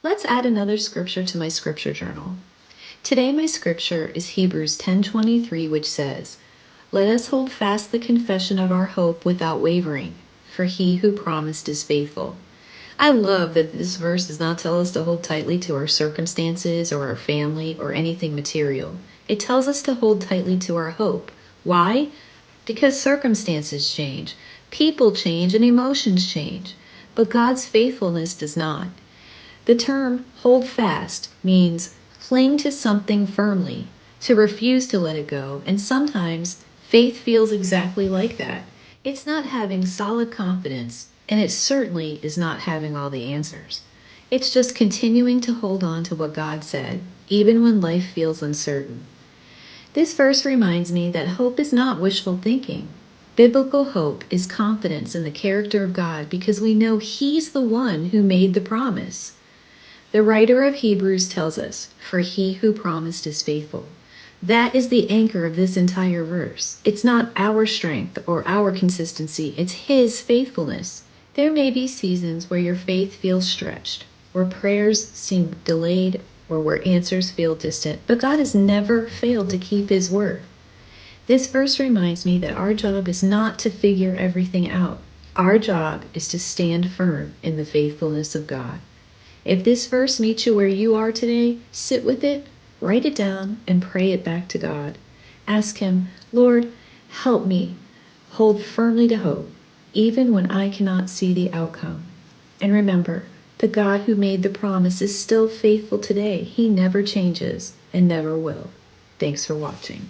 Let's add another scripture to my scripture journal. Today my scripture is Hebrews 10:23, which says, "Let us hold fast the confession of our hope without wavering, for he who promised is faithful." I love that this verse does not tell us to hold tightly to our circumstances or our family or anything material. It tells us to hold tightly to our hope. Why? Because circumstances change, people change, and emotions change. But God's faithfulness does not. The term hold fast means cling to something firmly, to refuse to let it go, and sometimes faith feels exactly like that. It's not having solid confidence, and it certainly is not having all the answers. It's just continuing to hold on to what God said, even when life feels uncertain. This verse reminds me that hope is not wishful thinking. Biblical hope is confidence in the character of God because we know He's the one who made the promise. The writer of Hebrews tells us, "For he who promised is faithful." That is the anchor of this entire verse. It's not our strength or our consistency, it's His faithfulness. There may be seasons where your faith feels stretched, where prayers seem delayed, or where answers feel distant, but God has never failed to keep His word. This verse reminds me that our job is not to figure everything out. Our job is to stand firm in the faithfulness of God. If this verse meets you where you are today, sit with it, write it down, and pray it back to God. Ask Him, "Lord, help me hold firmly to hope, even when I cannot see the outcome." And remember, the God who made the promise is still faithful today. He never changes and never will. Thanks for watching.